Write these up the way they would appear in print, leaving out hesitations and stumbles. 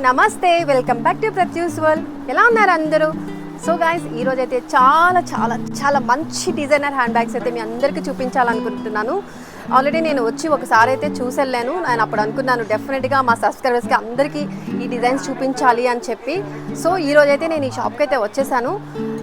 నమస్తే, welcome back to ప్రత్యూస్ world. ఎలా ఉన్నారు అందరూ? సో గైస్, ఈరోజు అయితే చాలా చాలా చాలా మంచి డిజైనర్ హ్యాండ్ బ్యాగ్స్ అయితే మీ అందరికీ చూపించాలనుకుంటున్నాను. ఆల్రెడీ నేను వచ్చి ఒకసారి అయితే చూసెళ్ళాను. నేను అప్పుడు అనుకున్నాను డెఫినెట్గా మా సబ్స్క్రైబర్స్కి అందరికీ ఈ డిజైన్స్ చూపించాలి అని చెప్పి. సో ఈరోజు అయితే నేను ఈ షాప్కి అయితే వచ్చేసాను.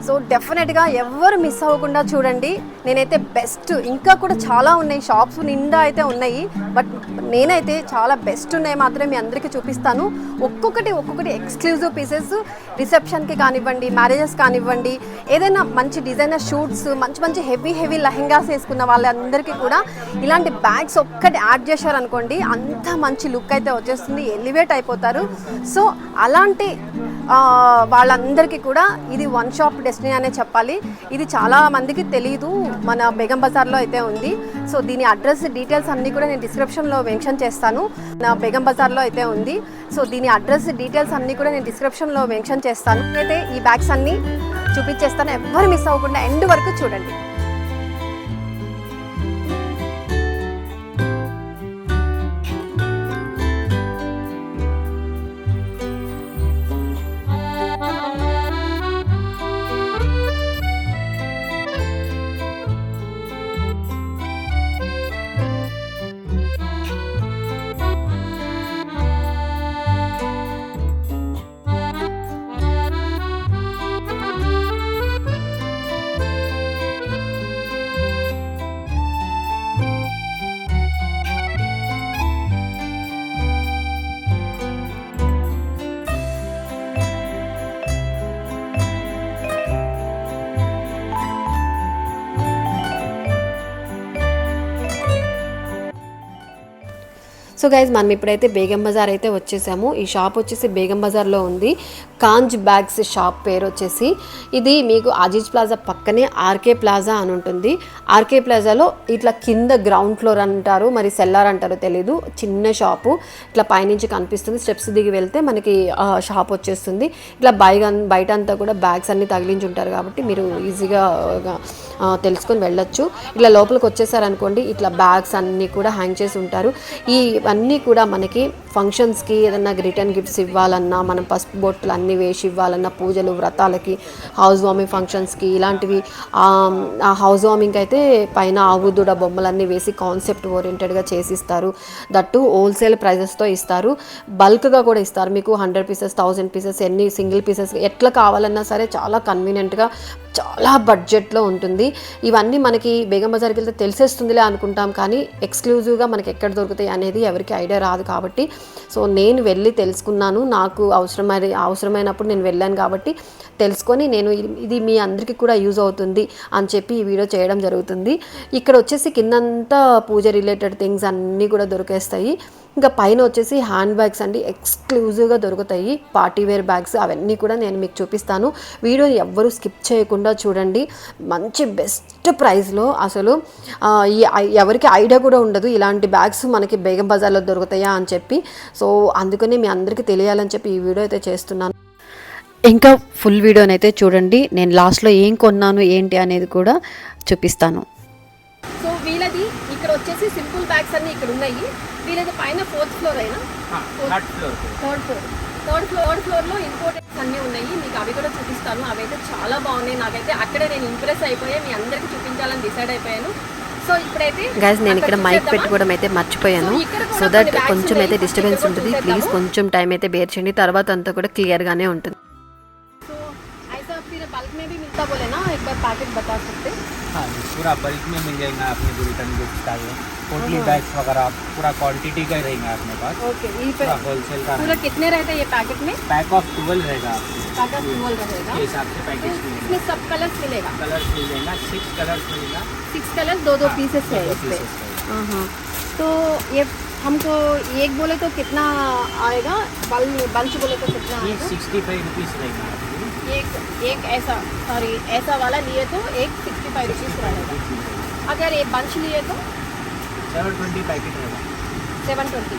సో డెఫినెట్గా ఎవరు మిస్ అవ్వకుండా చూడండి. నేనైతే బెస్ట్, ఇంకా కూడా చాలా ఉన్నాయి, షాప్స్ నిండా అయితే ఉన్నాయి, బట్ నేనైతే చాలా బెస్ట్ ఉన్నాయి మాత్రమే మీ అందరికీ చూపిస్తాను. ఒక్కొక్కటి ఎక్స్క్లూజివ్ పీసెస్, రిసెప్షన్కి కానివ్వండి, మ్యారేజెస్ కానివ్వండి, ఏదైనా మంచి డిజైనర్ షూట్స్, మంచి హెవీ లెహెంగాస్ వేసుకున్న వాళ్ళందరికీ కూడా ఇలాంటి బ్యాగ్స్ ఒక్కటి యాడ్ చేశారనుకోండి, అంత మంచి లుక్ అయితే వచ్చేస్తుంది, ఎలివేట్ అయిపోతారు. సో అలాంటి వాళ్ళందరికీ కూడా ఇది వన్ షాప్ డెస్టినీ అనే చెప్పాలి. ఇది చాలా మందికి తెలీదు, మన బేగం బజార్లో అయితే ఉంది. సో దీని అడ్రస్ డీటెయిల్స్ అన్నీ కూడా నేను డిస్క్రిప్షన్లో మెన్షన్ చేస్తాను. నా బేగం బజార్లో అయితే ఉంది. సో దీని అడ్రస్ డీటెయిల్స్ అన్నీ కూడా నేను డిస్క్రిప్షన్లో మెన్షన్ చేస్తాను. అయితే ఈ బ్యాగ్స్ అన్నీ చూపించేస్తాను, ఎవ్వరు మిస్ అవ్వకుండా ఎండ్ వరకు చూడండి. సో గైజ్, మనం ఇప్పుడైతే బేగం బజార్ అయితే వచ్చేసాము. ఈ షాప్ వచ్చేసి బేగం బజార్లో ఉంది. కాంజ్ బ్యాగ్స్ షాప్ పేరు వచ్చేసి. ఇది మీకు అజీజ్ ప్లాజా పక్కనే ఆర్కే ప్లాజా అని ఉంటుంది. ఆర్కే ప్లాజాలో ఇట్లా కింద గ్రౌండ్ ఫ్లోర్ అంటారు, మరి సెల్లార్ అంటారో తెలీదు, చిన్న షాపు ఇట్లా పైనుంచి కనిపిస్తుంది. స్టెప్స్ దిగి వెళ్తే మనకి షాప్ వచ్చేస్తుంది. ఇట్లా బయట అంతా కూడా బ్యాగ్స్ అన్నీ తగిలించి ఉంటారు కాబట్టి మీరు ఈజీగా తెలుసుకొని వెళ్ళొచ్చు. ఇట్లా లోపలికి వచ్చేసారనుకోండి, ఇట్లా బ్యాగ్స్ అన్నీ కూడా హ్యాంగ్ చేసి ఉంటారు. ఇవన్నీ కూడా మనకి ఫంక్షన్స్కి ఏదన్నా రిటర్న్ గిఫ్ట్స్ ఇవ్వాలన్నా, మనం పసుపు బొట్లు అన్నీ వేసి ఇవ్వాలన్నా, పూజలు వ్రతాలకి, హౌస్ వార్మింగ్ ఫంక్షన్స్కి ఇలాంటివి. ఆ హౌస్ వార్మింగ్కి అయితే పైన ఆవుదూడ బొమ్మలన్నీ వేసి కాన్సెప్ట్ ఓరియంటెడ్గా చేసిస్తారు. దట్టు హోల్సేల్ ప్రైజెస్తో ఇస్తారు, బల్క్గా కూడా ఇస్తారు. మీకు 100 పీసెస్, 1000 పీసెస్, ఎన్ని సింగిల్ పీసెస్ ఎట్లా కావాలన్నా సరే చాలా కన్వీనియంట్గా, చాలా బడ్జెట్లో ఉంటుంది. ఇవన్నీ మనకి బేగం బజార్కి వెళ్తే తెలిసేస్తుందిలే అనుకుంటాం, కానీ ఎక్స్క్లూజివ్గా మనకి ఎక్కడ దొరుకుతాయి అనేది ఎవరికి ఐడియా రాదు. కాబట్టి సో నేను వెళ్ళి తెలుసుకున్నాను. నాకు అవసరమైనప్పుడు నేను వెళ్ళాను కాబట్టి తెలుసుకొని నేను ఇది మీ అందరికీ కూడా యూజ్ అవుతుంది అని చెప్పి ఈ వీడియో చేయడం జరుగుతుంది. ఇక్కడ వచ్చేసి కిందంతా పూజ రిలేటెడ్ థింగ్స్ అన్నీ కూడా దొరికేస్తాయి. ఇంకా పైన వచ్చేసి హ్యాండ్ బ్యాగ్స్ అండి, ఎక్స్క్లూజివ్గా దొరుకుతాయి, పార్టీ వేర్ బ్యాగ్స్, అవన్నీ కూడా నేను మీకు చూపిస్తాను. వీడియోని ఎవ్వరూ స్కిప్ చేయకుండా చూడండి. మంచి బెస్ట్ ప్రైస్లో, అసలు ఎవరికి ఐడియా కూడా ఉండదు ఇలాంటి బ్యాగ్స్ మనకి బేగం బజార్లో దొరుకుతాయా అని చెప్పి. సో అందుకని మీ అందరికీ తెలియాలని చెప్పి ఈ వీడియో అయితే చేస్తున్నాను. ఇంకా ఫుల్ వీడియోని అయితే చూడండి. నేను లాస్ట్లో ఏం కొన్నాను ఏంటి అనేది కూడా చూపిస్తాను. సో వీళ్ళది ఇక్కడ వచ్చేసి సింపుల్ బ్యాగ్స్ అన్నీ ఇక్కడ ఉన్నాయి. వీళ్ళది పైన 4th ఫ్లోర్ అయినా థర్డ్ ఫ్లోర్లో ఇంపోర్టెంట్స్ అన్నీ ఉన్నాయి. మీకు అవి కూడా చూపిస్తాను. అవి అయితే చాలా బాగున్నాయి. నాకైతే అక్కడే నేను ఇంప్రెస్ అయిపోయా, మీ అందరికీ చూపించాలని డిసైడ్ అయిపోయాను. సో ఇప్పుడైతే గైస్, నేను ఇక్కడ మైక్ పెట్టుకోవడం అయితే మర్చిపోయాను. సో దట్ కొంచెం అయితే డిస్టర్బెన్స్ ఉంటుంది. ప్లీజ్ కొంచెం టైం అయితే బేర్ చేయండి, తర్వాత అంతా కూడా క్లియర్గానే ఉంటుంది. बल्क में भी मिलता बोले ना, एक बार पैकेट बता सकते? हाँ, पूरा बल्क में मिल जाएगा अपने को, रिटर्न गिफ्ट चाहिए, पोटली बैग्स वगैरह पूरा क्वांटिटी का रहेगा अपने पास. ओके, ये पे होलसेल का पूरा कितने रहते हैं ये पैकेट में? पैक ऑफ 12 रहेगा आपको. पैक ऑफ 12 रहेगा, के हिसाब से पैकेज मिलेगा. इसमें सब कलर्स मिलेगा? कलर्स मिल जाएगा, 6 कलर्स मिलेगा. 6 कलर्स, 2 पीसेस है इसमें. तो ये हमको एक बोले तो कितना आएगा, बल्क बोले तो कितना आएगा? 65 रुपीज़ रहेगा. एक ऐसा वाला लिए तो एक 65 रुपीज़ रहेगा. अगर ये बंच लिए तो 720 पैकेट रहेगा. 720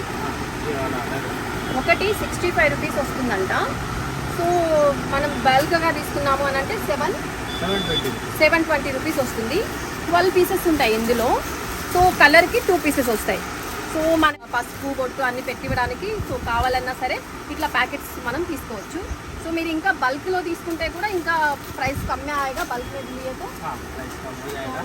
ఒకటి 65 రూపీస్ వస్తుందంట. సో మనం బల్క్గా తీసుకున్నాము అని అంటే 720 రూపీస్ వస్తుంది. 12 పీసెస్ ఉంటాయి ఇందులో. సో కలర్కి 2 పీసెస్ వస్తాయి. సో మన పసుపు బొట్టు అన్ని పెట్టివ్వడానికి సో కావాలన్నా సరే ఇట్లా ప్యాకెట్స్ మనం తీసుకోవచ్చు. సో మీరు ఇంకా బల్క్లో తీసుకుంటే కూడా ఇంకా ప్రైస్ కమ్మే ఆయేగా బల్క్ में लिए तो प्राइस कम हो जाएगा.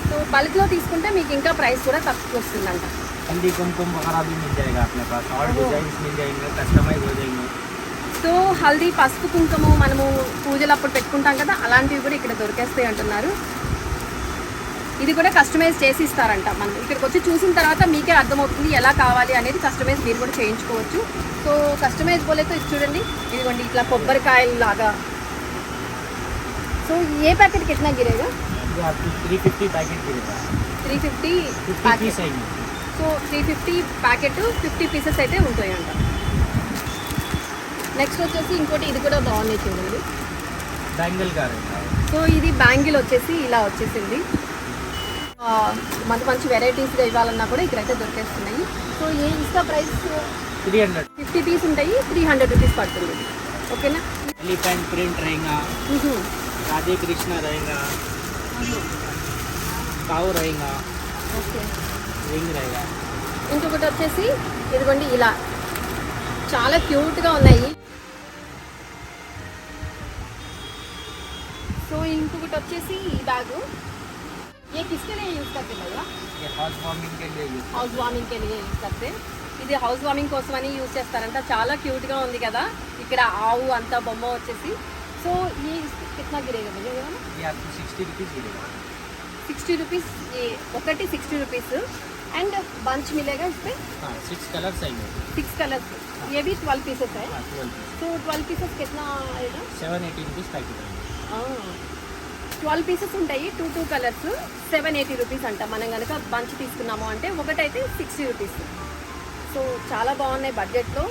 సో బల్క్లో తీసుకుంటే మీకు ఇంకా ప్రైస్ కూడా తక్కువ వస్తుందంట. हल्दी कुमकुम वगैरह भी मिल जाएगा अपने पास और डिजाइन मिल जाएंगे कस्टमाइज हो जाएंगे. సో హల్దీ పసుపు కుంకుమ మనము పూజలు అప్పుడు పెట్టుకుంటాం కదా అలాంటివి కూడా ఇక్కడ దొరికేస్తాయి అంటున్నారు. ఇది కూడా కస్టమైజ్ చేసి ఇస్తారంట. మనం ఇక్కడికి వచ్చి చూసిన తర్వాత మీకే అర్థమవుతుంది ఎలా కావాలి అనేది. కస్టమైజ్ మీరు కూడా చేయించుకోవచ్చు. సో కస్టమైజ్ పోలేతో ఇది చూడండి, ఇదిగోండి ఇట్లా కొబ్బరికాయలు లాగా. సో ఏ ప్యాకెట్ కిतना गिरेगा? ये आपको 350 पैकेट गिरेगा. 350 50 ప్యాకెట్. पीस आएंगे. సో 350 ప్యాకెట్ 50 పీసెస్ అయితే ఉంటాయంట. నెక్స్ట్ వచ్చేసి ఇంకోటి ఇది కూడా బాగుంది చూడండి. बैंगल का रहेगा. సో ఇది బ్యాంగిల్ వచ్చేసి ఇలా వచ్చేసింది. మంచి మంచి వెరైటీస్గా ఇవ్వాలన్నా కూడా ఇక్కడైతే దొరికేస్తున్నాయి. సో ఏ ఇస్తా ప్రైస్ 300. 50 పీస్ ఉంటాయి, 300 రూపీస్ పడుతుంది. ఓకేనా. एलिफेंट प्रिंट रहेगा, राधे कृष्ण रहेगा, काऊ रहेगा, ఓకే. रिंग रहेगा. ఇంకొకటి వచ్చేసి ఇదిగోండి ఇలా చాలా క్యూట్గా ఉన్నాయి. సో ఇంకొకటి వచ్చేసి ఈ బ్యాగు ये किसके लिए यूज़ करते भैया? ये हाउस वार्मिंग के लिए यूज. హౌస్ వార్మింగ్ కే లియే యూజ్ करते. ఇది హౌస్ వార్మింగ్ కోసమని యూజ్ చేస్తారంట. చాలా క్యూట్గా ఉంది కదా. ఇక్కడ ఆవు అంతా బొమ్మ వచ్చేసి. సో ఈ కిतना गिरेगा भैया? ये आपको 60 रुपीज़ गिरेगा. 60 రూపీస్. ये ఒకటి 60 రూపీస్ एंड बंच मिलेगा इस पे. हाँ 6 कलर्स आएंगे. 6 कलर्स. ये भी 12 पीसेस है. हाँ 12 पीस. तो 12 पीसेस कितना आएगा? 780 रुपीज़ पैकेट आएंगे. 12 పీసెస్ ఉంటాయి, 2 కలర్స్, 780 రూపీస్ అంట. మనం కనుక బంచ్ తీసుకున్నాము అంటే ఒకటైతే 60 రూపీస్. సో చాలా బాగున్నాయి బడ్జెట్లో.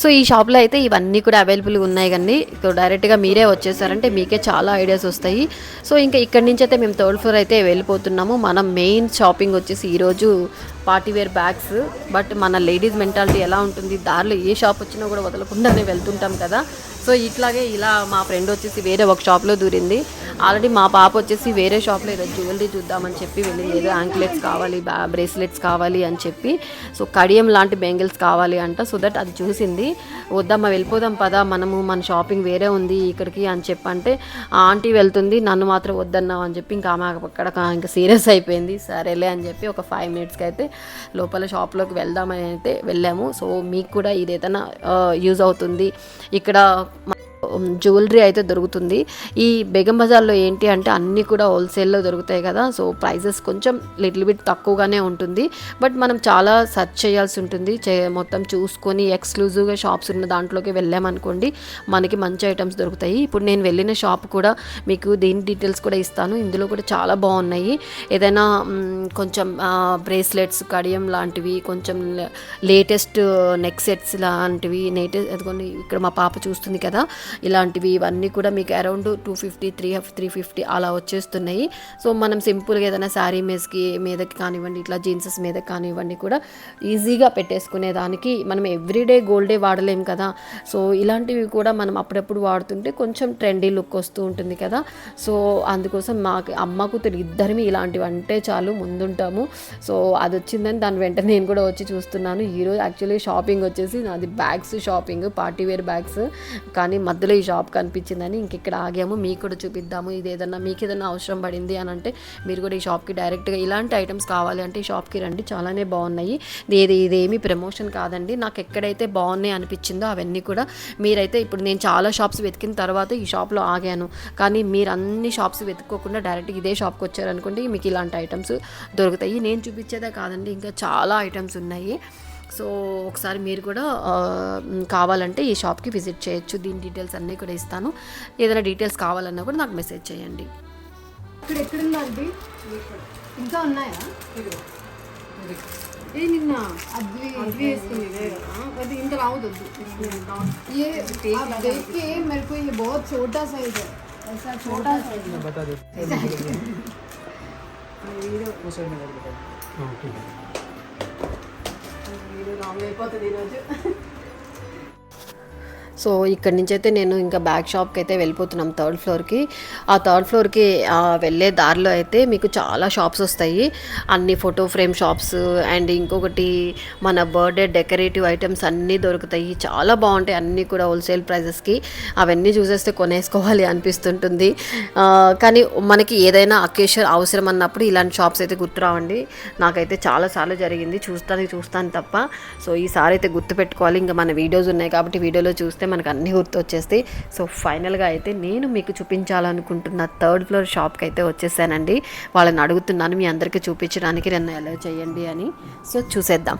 సో ఈ షాప్లో అయితే ఇవన్నీ కూడా అవైలబుల్గా ఉన్నాయి. కానీ డైరెక్ట్గా మీరే వచ్చేసారంటే మీకే చాలా ఐడియాస్ వస్తాయి. సో ఇంకా ఇక్కడి నుంచి అయితే మేము థర్డ్ ఫ్లోర్ అయితే వెళ్ళిపోతున్నాము. మనం మెయిన్ షాపింగ్ వచ్చేసి ఈరోజు పార్టీవేర్ బ్యాగ్స్. బట్ మన లేడీస్ మెంటాలిటీ ఎలా ఉంటుంది, దారిలో ఏ షాప్ వచ్చినా కూడా వదలకుండానే వెళ్తుంటాం కదా. సో ఇట్లాగే ఇలా మా ఫ్రెండ్ వచ్చేసి వేరే ఒక షాప్లో దూరింది. ఆల్రెడీ మా పాప వచ్చేసి వేరే షాప్లో ఏదో జ్యువెలరీ చూద్దామని చెప్పి వెళ్ళింది. ఏదో యాంక్లెట్స్ కావాలి, బ్రేస్లెట్స్ కావాలి అని చెప్పి. సో కడియం లాంటి బెంగిల్స్ కావాలి అంట. సో దట్ అది చూసింది. వద్దమ్మా వెళ్ళిపోదాం పదా, మనము మన షాపింగ్ వేరే ఉంది ఇక్కడికి అని చెప్పంటే ఆంటీ వెళ్తుంది, నన్ను మాత్రం వద్దన్నావు అని చెప్పి ఇంకా ఆమె అక్కడ ఇంకా సీరియస్ అయిపోయింది. సరేలే అని చెప్పి ఒక 5 మినిట్స్కి అయితే లోపల షాప్లోకి వెళ్దామని అయితే వెళ్ళాము. సో మీకు కూడా ఇది ఏదైనా యూజ్ అవుతుంది. ఇక్కడ జ్యువెలరీ అయితే దొరుకుతుంది. ఈ బేగం బజార్లో ఏంటి అంటే అన్నీ కూడా హోల్సేల్లో దొరుకుతాయి కదా. సో ప్రైజెస్ కొంచెం లిటిల్ బిట్ తక్కువగానే ఉంటుంది. బట్ మనం చాలా సెర్చ్ చేయాల్సి ఉంటుంది. మొత్తం చూసుకొని ఎక్స్క్లూజివ్గా షాప్స్ ఉన్న దాంట్లోకి వెళ్ళామనుకోండి మనకి మంచి ఐటమ్స్ దొరుకుతాయి. ఇప్పుడు నేను వెళ్ళిన షాప్ కూడా మీకు దీని డీటెయిల్స్ కూడా ఇస్తాను. ఇందులో కూడా చాలా బాగున్నాయి. ఏదైనా కొంచెం బ్రేస్లెట్స్, కడియం లాంటివి, కొంచెం లేటెస్ట్ నెక్ సెట్స్ లాంటివి, అదిగోండి ఇక్కడ మా పాప చూస్తుంది కదా, ఇలాంటివి ఇవన్నీ కూడా మీకు అరౌండ్ 250, 350 అలా వచ్చేస్తున్నాయి. సో మనం సింపుల్గా ఏదైనా శారీ మీదకి కానివ్వండి, ఇట్లా జీన్సెస్ మీద కానివ్వండి కూడా ఈజీగా పెట్టేసుకునేదానికి. మనం ఎవ్రీడే గోల్డే వాడలేం కదా. సో ఇలాంటివి కూడా మనం అప్పుడప్పుడు వాడుతుంటే కొంచెం ట్రెండీ లుక్ వస్తూ ఉంటుంది కదా. సో అందుకోసం మాకు అమ్మ కూతురు ఇద్దరిమి ఇలాంటివి అంటే చాలు ముందుంటాము. సో అది వచ్చిందని దాని వెంటనే నేను కూడా వచ్చి చూస్తున్నాను. ఈరోజు యాక్చువల్లీ షాపింగ్ వచ్చేసి నాది బ్యాగ్స్ షాపింగ్, పార్టీవేర్ బ్యాగ్స్. కానీ మధ్యలో ఈ షాప్ కనిపించిందని ఇంక ఇక్కడ ఆగాము. మీకు కూడా చూపిద్దాము. ఇది ఏదన్నా మీకు ఏదైనా అవసరం పడింది అని అంటే మీరు కూడా ఈ షాప్కి డైరెక్ట్గా ఇలాంటి ఐటమ్స్ కావాలి అంటే ఈ షాప్కి రండి, చాలానే బాగున్నాయి. ఇదేమీ ప్రమోషన్ కాదండి. నాకు ఎక్కడైతే బాగున్నాయి అనిపించిందో అవన్నీ కూడా మీరైతే ఇప్పుడు నేను చాలా షాప్స్ వెతికిన తర్వాత ఈ షాప్లో ఆగాను. కానీ మీరు అన్ని షాప్స్ వెతుక్కోకుండా డైరెక్ట్గా ఇదే షాప్కి వచ్చారనుకోండి మీకు ఇలాంటి ఐటమ్స్ దొరుకుతాయి. నేను చూపించేదే కాదండి, ఇంకా చాలా ఐటమ్స్ ఉన్నాయి. సో ఒకసారి మీరు కూడా కావాలంటే ఈ షాప్కి విజిట్ చేయొచ్చు. దీని డీటెయిల్స్ అన్నీ కూడా ఇస్తాను. ఏదైనా డీటెయిల్స్ కావాలన్నా కూడా నాకు మెసేజ్ చేయండి. ఇక్కడ ఎక్కడుందండి? ఇంకా ఉన్నాయా? ये निन्ना अद्वी వేసుకుంది అది ఇంత రావద్దు. ये आप देख के मेरे को ये बहुत छोटा साइज है, ऐसा छोटा साइज है. बता दो वीडियो वो साइड में बता. हां ठीक है. वीडियो रांग అయిపోతది ఈరోజు. సో ఇక్కడి నుంచి అయితే నేను ఇంకా బ్యాగ్ షాప్కి అయితే వెళ్ళిపోతున్నాం థర్డ్ ఫ్లోర్కి. ఆ థర్డ్ ఫ్లోర్కి వెళ్ళే దారిలో అయితే మీకు చాలా షాప్స్ వస్తాయి, అన్ని ఫోటో ఫ్రేమ్ షాప్స్ అండ్ ఇంకొకటి మన బర్త్డే డెకరేటివ్ ఐటమ్స్ అన్నీ దొరుకుతాయి. చాలా బాగుంటాయి అన్నీ కూడా హోల్సేల్ ప్రైజెస్కి. అవన్నీ చూసేస్తే కొనేసుకోవాలి అనిపిస్తుంటుంది. కానీ మనకి ఏదైనా అకేషన్ అవసరం అన్నప్పుడు ఇలాంటి షాప్స్ అయితే గుర్తురావండి. నాకైతే చాలాసార్లు జరిగింది, చూస్తాను తప్ప. సో ఈసారి అయితే గుర్తుపెట్టుకోవాలి. ఇంకా మన వీడియోస్ ఉన్నాయి కాబట్టి వీడియోలో చూస్తే మనకు అన్నీ గుర్తు వచ్చేస్తాయి. సో ఫైనల్గా అయితే నేను మీకు చూపించాలనుకుంటున్న థర్డ్ ఫ్లోర్ షాప్కి అయితే వచ్చేసానండి. వాళ్ళని అడుగుతున్నాను మీ అందరికీ చూపించడానికి నన్ను ఎలా చేయండి అని. సో చూసేద్దాం.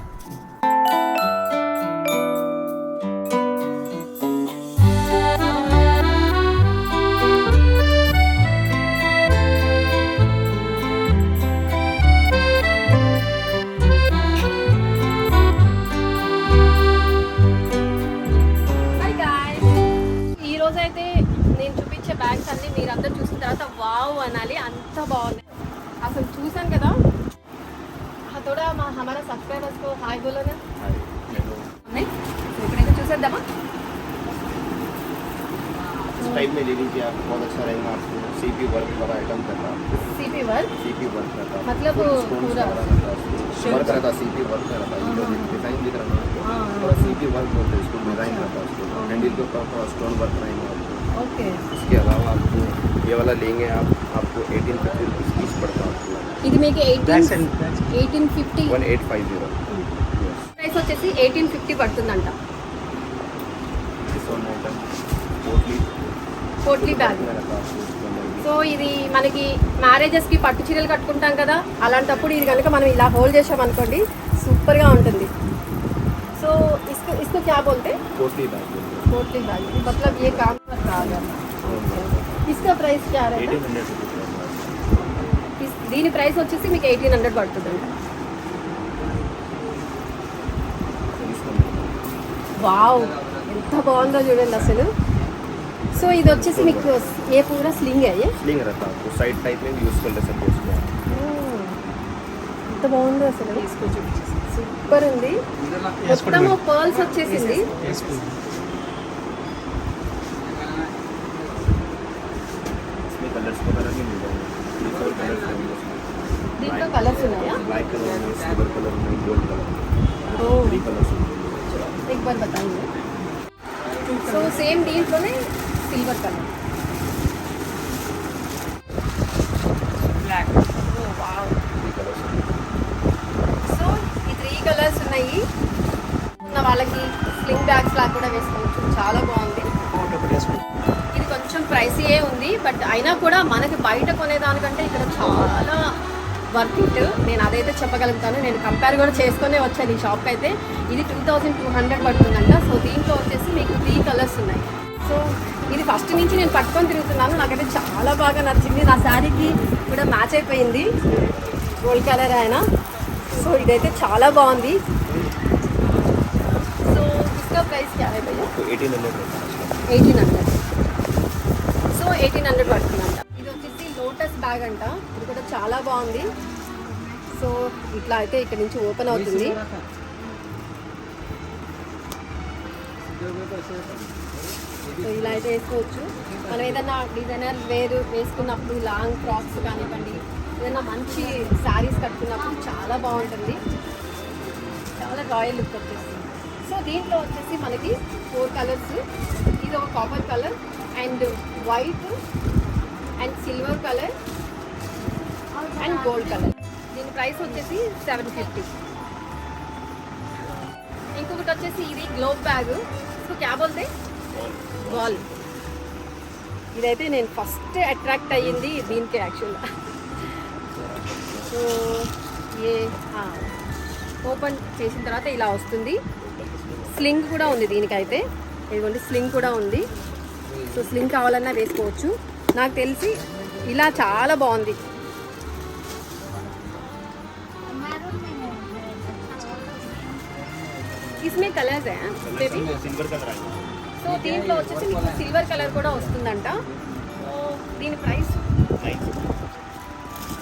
బ్యాగ్స్ అన్ని మీరందరూ చూసిన తర్వాత వావ్ అనాలి, అంత బాగుంది అసలు. చూసాను కదా, थोड़ा हमारा सब्सक्राइबर्स को हाय बोलो ना. नहीं इकडे చూసేద్దామా. इस टाइप में ले लीजिए आप, बहुत अच्छा रहेगा आपको. सीपी वर्क वाला आइटम करना, सीपी वर्क रहता है, मतलब पूरा वर्क रहता है, सीपी वर्क रहता है. ये डिजाइन दिख रहा है थोड़ा सीपी वर्क बोलते हैं इसको, डिजाइन रहता है उसको. हैंडल के ऊपर थोड़ा स्टोन वर्क रहेगा आपको. ओके. इसके अलावा आपको ये वाला लेंगे आपको 1850 रुपीस पीस पड़ता है आपको. ఇది మీకు 1850 1850 ప్రైస్ వచ్చేసి 1850 పడుతుందంట. పోట్లీ బ్యాగ్. సో ఇది మనకి మ్యారేజెస్కి పట్టు చీరలు కట్టుకుంటాం కదా, అలాంటప్పుడు ఇది కనుక మనం ఇలా హోల్డ్ చేసామనుకోండి సూపర్గా ఉంటుంది. సో इसको क्या बोलते हैं? पोटली बैग. मतलब ये काम का आ जाता है. इसका प्राइस क्या रहेगा? 1800. దీని ప్రైస్ వచ్చేసి మీకు 1800 పడుతుందండి. వావ్ ఎంత బాగుందో చూడండి అసలు. సో ఇది వచ్చేసి మీకు ఏ పూరా స్లింగ్ అయ్యే స్లింగ్ रहता है, साइड टाइप में यूज कर ले सकते हो. ఎంత బాగుందో అసలు, సూపర్ ఉంది. మొత్తం పర్ల్స్ వచ్చేసింది. దీంట్లో కలర్స్ ఉన్నాయా? ब्लैक कलर में, सिल्वर कलर में, गोल्ड कलर में. ओह 3 कलर्स हैं. एक बार बताइए. సో సేమ్ దీంట్లోనే సిల్వర్ కలర్, బ్లాక్. ఓ వావ్. 3 कलर्स हैं. సో ఈ 3 కలర్స్ ఉన్నాయి. ఉన్న వాళ్ళకి స్లింగ్ బ్యాగ్స్ లాగా కూడా వేసుకోవచ్చు, చాలా బాగుంది. ఇది కొంచెం ప్రైసీయే ఉంది, బట్ అయినా కూడా మనకి బయట కొనేదానికంటే ఇక్కడ చాలా వర్త్ ఇట్. నేను అదైతే చెప్పగలుగుతాను. నేను కంపేర్ కూడా చేసుకునే వచ్చాను ఈ షాప్కి అయితే. ఇది 2200 పడుతుందంట. సో దీంట్లో వచ్చేసి మీకు 3 కలర్స్ ఉన్నాయి. సో ఇది ఫస్ట్ నుంచి నేను పట్టుకొని తిరుగుతున్నాను, నాకైతే చాలా బాగా నచ్చింది. నా శారీకి కూడా మ్యాచ్ అయిపోయింది, గోల్డ్ కలర్ అయినా. సో ఇదైతే చాలా బాగుంది. సో इसका ప్రైస్ क्या है भैया? 1800. సో 1800 పడుతుందంట. ఇది వచ్చేసి లోటస్ బ్యాగ్ అంట. ఇది కూడా చాలా బాగుంది. సో ఇట్లా అయితే ఇక్కడ నుంచి ఓపెన్ అవుతుంది. సో ఇలా అయితే వేసుకోవచ్చు. మనం ఏదైనా డిజైనర్ వేరు వేసుకున్నప్పుడు, లాంగ్ ఫ్రాక్స్ కానివ్వండి, ఏదైనా మంచి శారీస్ కట్టుకున్నప్పుడు చాలా బాగుంటుంది, చాలా రాయల్ లుక్ వచ్చేస్తుంది. సో దీంట్లో వచ్చేసి మనకి 4 కలర్స్. ఇది ఒక copper colour and white and silver colour and gold colour. దీని ప్రైస్ వచ్చేసి 750. ఇంకొకటి వచ్చేసి ఇది గ్లోబ్ బ్యాగ్. సో క్యా బోల్తే? బాల్. ఇదైతే నేను ఫస్ట్ అట్రాక్ట్ అయ్యింది దీనికి యాక్చువల్గా. సో ఏ ఓపెన్ చేసిన తర్వాత ఇలా వస్తుంది. స్లింగ్ కూడా ఉంది దీనికైతే, ఇదిగోండి స్లింగ్ కూడా ఉంది. సో స్లింగ్ కావాలన్నా వేసుకోవచ్చు. నాకు తెలిసి ఇలా చాలా బాగుంది. इसमें कलर्स हैं बेबी. सिल्वर कलर आएगा. సో దీంట్లో వచ్చేసి మీకు సిల్వర్ కలర్ కూడా వస్తుందంట. సో దీని ప్రైస్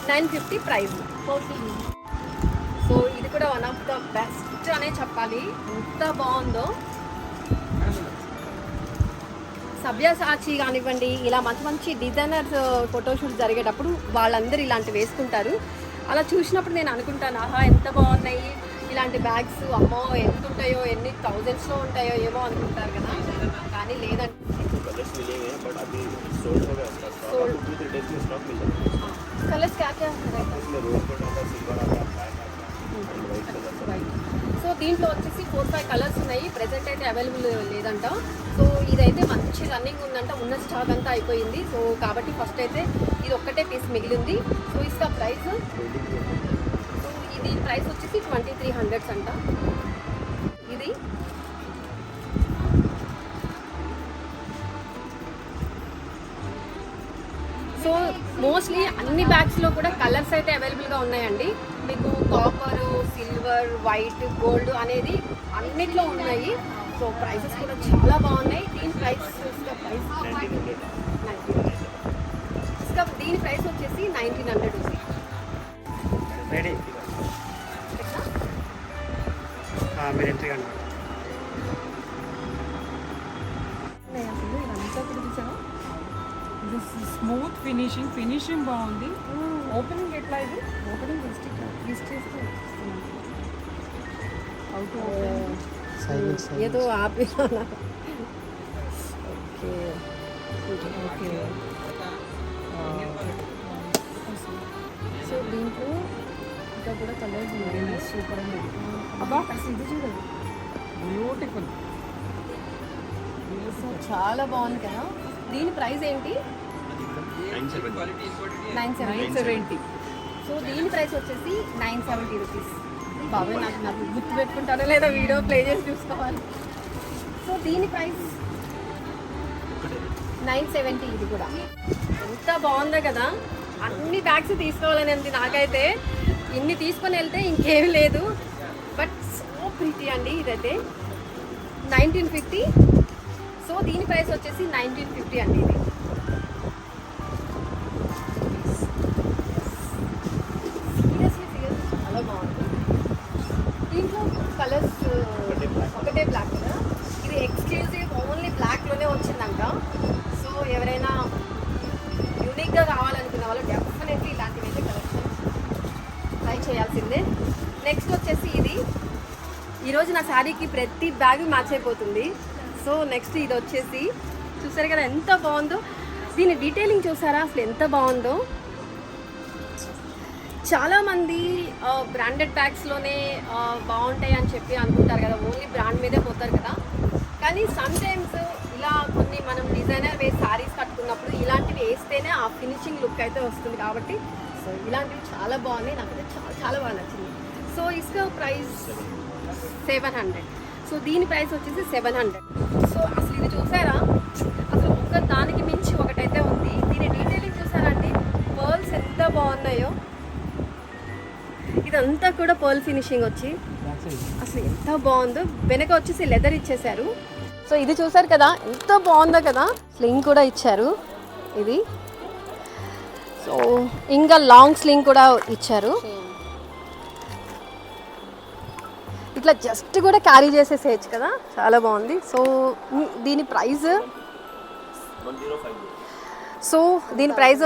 950 ప్రైస్. సో ఇది కూడా వన్ ఆఫ్ ద బెస్ట్ అనే చెప్పాలి, ఎంత బాగుందో. సభ్యసాచి కానివ్వండి, ఇలా మంచి మంచి డిజైనర్స్ ఫోటోషూట్ జరిగేటప్పుడు వాళ్ళందరూ ఇలాంటివి వేసుకుంటారు. అలా చూసినప్పుడు నేను అనుకుంటాను, ఆహా ఎంత బాగున్నాయి ఇలాంటి బ్యాగ్స్, అమ్మో ఎంత ఉంటాయో, ఎన్ని థౌజండ్స్లో ఉంటాయో ఏమో అనుకుంటారు కదా, కానీ లేదండి. కలర్స్ క్యా క్యా है? సో దీంట్లో వచ్చేసి 4-5 కలర్స్ ఉన్నాయి. ప్రెజెంట్ అయితే అవైలబుల్ లేదంట. సో ఇదైతే మంచి రన్నింగ్ ఉందంట, ఉన్న స్టాక్ అంతా అయిపోయింది. సో కాబట్టి ఫస్ట్ అయితే ఇది ఒక్కటే పీస్ మిగిలింది. సో ఇస్కా ప్రైస్, సో దీని ప్రైస్ వచ్చేసి 2300 అంట. ఇది సో మోస్ట్లీ అన్ని బ్యాగ్స్లో కూడా కలర్స్ అయితే అవైలబుల్గా ఉన్నాయండి. మీకు కాపర్, సిల్వర్, వైట్, గోల్డ్ అనేది అన్నిట్లో ఉన్నాయి. సో ప్రైసెస్ కూడా చాలా బాగున్నాయి. దీని ప్రైస్ దీని ప్రైస్ వచ్చేసి 1900 రూపీస్. రెడీ మీరు ఎంట్రీ కండి. స్మూత్ ఫినిషింగ్ బాగుంది. ఓపెనింగ్ ఎట్లా ఇది? ఓపెనింగ్ ట్విస్ట్ చేస్తే ఏదో ఆపి ఓకే. సో దీంట్లో ఇంకా కూడా కలర్స్ ఉన్నాయి. సూపర్ అండి. అబ్బా ఇది చూడండి, బ్యూటిఫుల్. సో చాలా బాగుంది కదా. దీని ప్రైస్ ఏంటి? 970. సో దీని ప్రైస్ వచ్చేసి 970 రూపీస్. బాబాయ్ నాకు గుర్తు పెట్టుకుంటారో లేదా వీడియో ప్లే చేసి చూసుకోవాలి. సో దీని ప్రైస్ 970. ఇది కూడా ఎంత బాగుందో కదా. అన్ని బ్యాగ్స్ తీసుకోవాలని ఉంది నాకైతే. ఇన్ని తీసుకొని వెళ్తే ఇంకేమీ లేదు. బట్ సో ప్రీతి అండి ఇదైతే 1950. సో దీని ప్రైస్ వచ్చేసి 1950 అండి. ఇది సీరియస్లీ చాలా బాగుంది. దీంట్లో కలర్స్ ఒకటే బ్లాక్ కదా. ఇది ఎక్స్క్లూజివ్ ఓన్లీ బ్లాక్లోనే వచ్చిందంట. సో ఎవరైనా యూనిక్గా కావాలనుకున్న వాళ్ళు డెఫినెట్లీ ఇలాంటివి అయితే కలెక్షన్ ట్రై చేయాల్సిందే. నెక్స్ట్ వచ్చేసి ఇది ఈరోజు నా శారీకి ప్రతి బ్యాగ్ మ్యాచ్ అయిపోతుంది. సో నెక్స్ట్ ఇది వచ్చేసి చూసారు కదా ఎంత బాగుందో. దీని డీటెయిలింగ్ చూసారా అసలు ఎంత బాగుందో. చాలామంది బ్రాండెడ్ బ్యాగ్స్లోనే బాగుంటాయి అని చెప్పి అనుకుంటారు కదా, ఓన్లీ బ్రాండ్ మీదే పోతారు కదా. కానీ సమ్టైమ్స్ ఇలా కొన్ని మనం డిజైనర్ వేసి శారీస్ కట్టుకున్నప్పుడు ఇలాంటివి వేస్తేనే ఆ ఫినిషింగ్ లుక్ అయితే వస్తుంది. కాబట్టి సో ఇలాంటివి చాలా బాగున్నాయి, నాకైతే చాలా చాలా బాగా నచ్చింది. సో ఇస్కా ప్రైస్ 700. సో దీని ప్రైస్ వచ్చేసి 700. సో అసలు ఇది చూసారా, అసలు ఒక దానికి మించి ఒకటైతే ఉంది. దీని డీటెయిలింగ్ చూసారండి, పర్ల్స్ ఎంత బాగున్నాయో. ఇదంతా కూడా పర్ల్ ఫినిషింగ్ వచ్చి అసలు ఎంత బాగుందో. వెనక వచ్చేసి లెదర్ ఇచ్చేసారు. సో ఇది చూసారు కదా ఎంత బాగుందో కదా. స్లింగ్ కూడా ఇచ్చారు ఇది. సో ఇంకా లాంగ్ స్లింగ్ కూడా ఇచ్చారు. ఇట్లా జస్ట్ కూడా క్యారీ చేసేసేయచ్చు కదా, చాలా బాగుంది. సో దీని ప్రైస్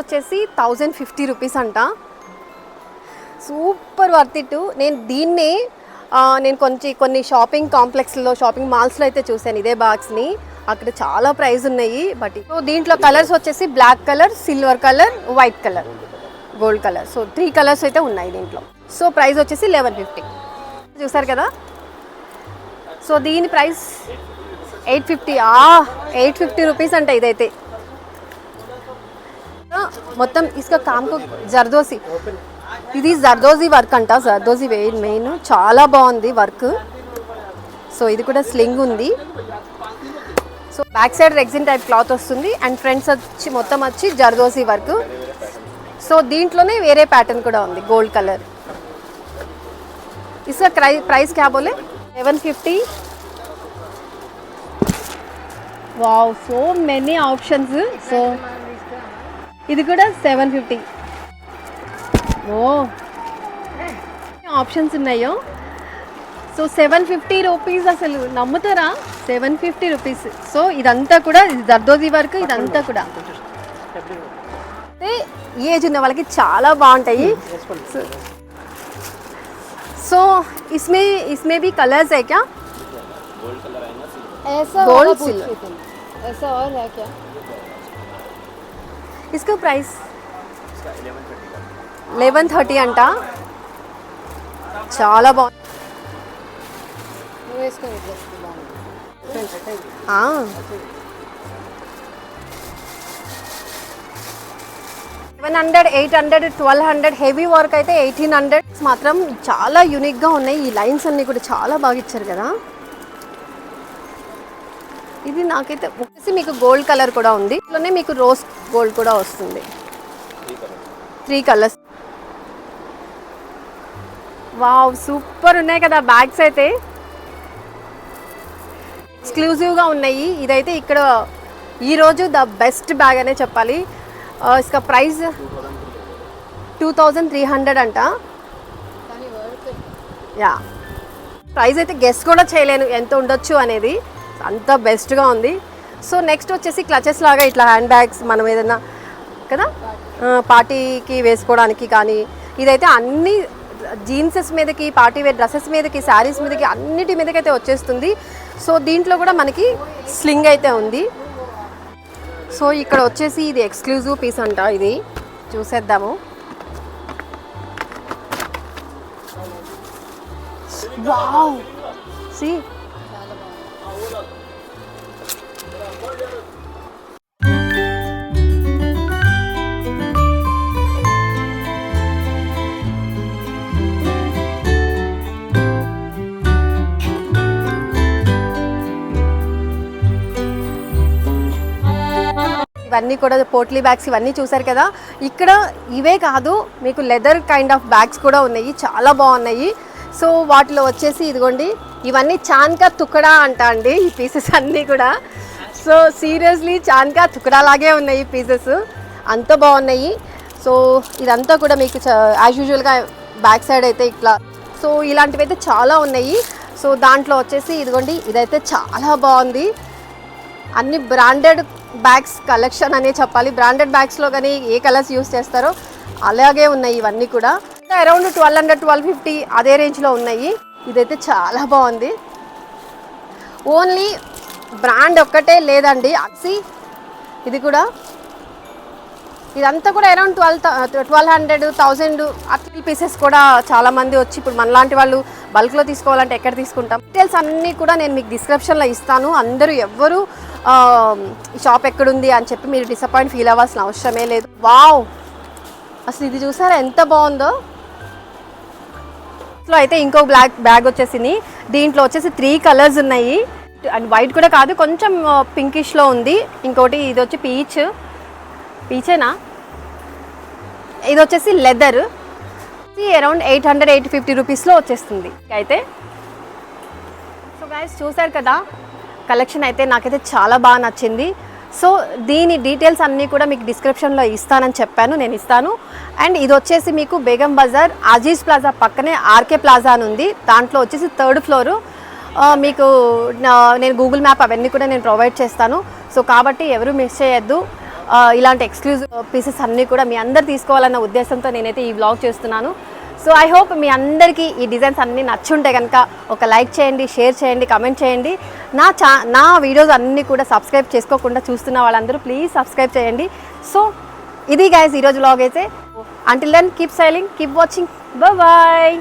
వచ్చేసి 1050 రూపీస్ అంట. Super worth it. నేను కొన్ని షాపింగ్ కాంప్లెక్స్లో, షాపింగ్ మాల్స్లో అయితే చూశాను ఇదే బాక్స్ని. అక్కడ చాలా ప్రైస్ ఉన్నాయి. బట్ సో దీంట్లో కలర్స్ వచ్చేసి black colour, silver colour, white colour, gold colour. So 3 colours అయితే ఉన్నాయి దీంట్లో. సో ప్రైస్ వచ్చేసి 1150. చూసారు కదా. సో దీని ప్రైస్ 850. 850 రూపీస్ అంట ఇదైతే. మొత్తం ఇసుక కామ్కు జర్దోసి, ఇది జర్దోజీ వర్క్ అంట. జర్దోజీ మెయిన్ చాలా బాగుంది వర్క్. సో ఇది కూడా స్లింగ్ ఉంది. So back side rexine type cloth వస్తుంది అండ్ ఫ్రంట్స్ వచ్చి మొత్తం వచ్చి జర్దోజీ వర్క్. సో దీంట్లోనే వేరే ప్యాటర్న్ కూడా ఉంది, గోల్డ్ కలర్. इसका प्राइस क्या बोले? 750. वाव, so many options. So ఇది కూడా 750. ఓ ఆప్షన్స్ ఉన్నాయో. సో 750 రూపీస్, అసలు నమ్ముతారా? 750 రూపీస్. సో ఇదంతా కూడా ఇది దర్దోజీ వర్క్, ఇదంతా కూడా అంటే ఈ ఏజ్ ఉన్న వాళ్ళకి చాలా బాగుంటాయి. సో इसमें भी कलर्स है क्या? ऐसा Gold वाला silver. पूछ रही थी मैं. ऐसा और है क्या? इसका प्राइस 1130 అంట. చాలా బాగుంది. वो इसका एड्रेस दिलाना. 700, 800, 1200, హెవీ వర్క్ అయితే 1800 మాత్రం చాలా యూనిక్గా ఉన్నాయి. ఈ లైన్స్ అన్నీ కూడా చాలా బాగా ఇచ్చారు కదా. ఇది నాకైతే వచ్చేసి మీకు గోల్డ్ కలర్ కూడా ఉంది, ఇట్లనే మీకు రోజ్ గోల్డ్ కూడా వస్తుంది. 3 కలర్స్. వావ్, సూపర్ ఉన్నాయి కదా బ్యాగ్స్ అయితే. ఎక్స్క్లూజివ్గా ఉన్నాయి. ఇదైతే ఇక్కడ ఈరోజు ద బెస్ట్ బ్యాగ్ అనే చెప్పాలి. ఇస్కా ప్రైస్ 2300 అంట. యా, ప్రైస్ అయితే గెస్ కూడా చేయలేను ఎంత ఉండొచ్చు అనేది, అంత బెస్ట్గా ఉంది. సో నెక్స్ట్ వచ్చేసి క్లచెస్ లాగా ఇట్లా హ్యాండ్ బ్యాగ్స్ మనం ఏదైనా కదా పార్టీకి వేసుకోవడానికి కానీ, ఇదైతే అన్ని జీన్సెస్ మీదకి, పార్టీ వేర్ డ్రెస్సెస్ మీదకి, శారీస్ మీదకి, అన్నిటి మీదకి అయితే వచ్చేస్తుంది. సో దీంట్లో కూడా మనకి స్లింగ్ అయితే ఉంది. సో ఇక్కడ వచ్చేసి ఇది ఎక్స్క్లూజివ్ పీస్ అంట, ఇది చూసేద్దాము. వావ్, సి ఇవన్నీ కూడా పోట్లీ బ్యాగ్స్ ఇవన్నీ చూసారు కదా. ఇక్కడ ఇవే కాదు, మీకు లెదర్ కైండ్ ఆఫ్ బ్యాగ్స్ కూడా ఉన్నాయి, చాలా బాగున్నాయి. సో వాటిలో వచ్చేసి ఇదిగోండి, ఇవన్నీ చాన్కా తుకడా అంట అండి ఈ పీసెస్ అన్నీ కూడా. సో సీరియస్లీ చాన్కా తుకడా లాగే ఉన్నాయి ఈ పీసెస్, అంత బాగున్నాయి. సో ఇదంతా కూడా మీకు యాజ్ యూజువల్గా బ్యాక్ సైడ్ అయితే ఇట్లా. సో ఇలాంటివి అయితే చాలా ఉన్నాయి. సో దాంట్లో వచ్చేసి ఇదిగోండి, ఇదైతే చాలా బాగుంది. అన్ని బ్రాండెడ్ బ్యాగ్స్ కలెక్షన్ అనే చెప్పాలి. బ్రాండెడ్ బ్యాగ్స్లో కానీ ఏ కలర్స్ యూస్ చేస్తారో అలాగే ఉన్నాయి ఇవన్నీ కూడా. అరౌండ్ 1200, 1250 అదే రేంజ్లో ఉన్నాయి. ఇదైతే చాలా బాగుంది. ఓన్లీ బ్రాండ్ ఒక్కటే లేదండి, అక్సి ఇది కూడా. ఇదంతా కూడా అరౌండ్ 1200, 1000 అట్లా పీసెస్ కూడా చాలామంది వచ్చి ఇప్పుడు మనలాంటి వాళ్ళు బల్క్లో తీసుకోవాలంటే ఎక్కడ తీసుకుంటాం. డీటెయిల్స్ అన్నీ కూడా నేను మీకు డిస్క్రిప్షన్లో ఇస్తాను. అందరూ ఎవ్వరూ ఈ షాప్ ఎక్కడుంది అని చెప్పి మీరు డిసప్పాయింట్ ఫీల్ అవ్వాల్సిన అవసరమే లేదు. వావ్, అసలు ఇది చూసారా ఎంత బాగుందో. ఇట్లా అయితే ఇంకో బ్యాగ్ వచ్చేసింది. దీంట్లో వచ్చేసి 3 కలర్స్ ఉన్నాయి. అండ్ వైట్ కూడా కాదు, కొంచెం పింకిష్లో ఉంది. ఇంకోటి ఇది వచ్చి పీచేనా, ఇది వచ్చేసి లెదర్. అరౌండ్ 800, 850 రూపీస్లో వచ్చేస్తుంది అయితే. సో గైస్ చూసారు కదా, కలెక్షన్ అయితే నాకైతే చాలా బాగా నచ్చింది. సో దీని డీటెయిల్స్ అన్నీ కూడా మీకు డిస్క్రిప్షన్లో ఇస్తానని చెప్పాను, నేను ఇస్తాను. అండ్ ఇది వచ్చేసి మీకు బేగం బజార్ అజీజ్ ప్లాజా పక్కనే ఆర్కే ప్లాజా అని ఉంది. దాంట్లో వచ్చేసి 3rd ఫ్లోరు. మీకు నేను గూగుల్ మ్యాప్ అవన్నీ కూడా నేను ప్రొవైడ్ చేస్తాను. సో కాబట్టి ఎవరు మిస్ చేయొద్దు. ఇలాంటి ఎక్స్క్లూజివ్ పీసెస్ అన్నీ కూడా మీ అందరు తీసుకోవాలన్న ఉద్దేశంతో నేనైతే ఈ వ్లాగ్ చేస్తున్నాను. సో ఐ హోప్ మీ అందరికీ ఈ డిజైన్స్ అన్నీ నచ్చుంటే కనుక ఒక లైక్ చేయండి, షేర్ చేయండి, కమెంట్ చేయండి. నా వీడియోస్ అన్నీ కూడా సబ్స్క్రైబ్ చేసుకోకుండా చూస్తున్న వాళ్ళందరూ ప్లీజ్ సబ్స్క్రైబ్ చేయండి. సో ఇది గైస్ ఈరోజు వ్లాగ్ అయితే. Until then keep smiling, keep watching, bye.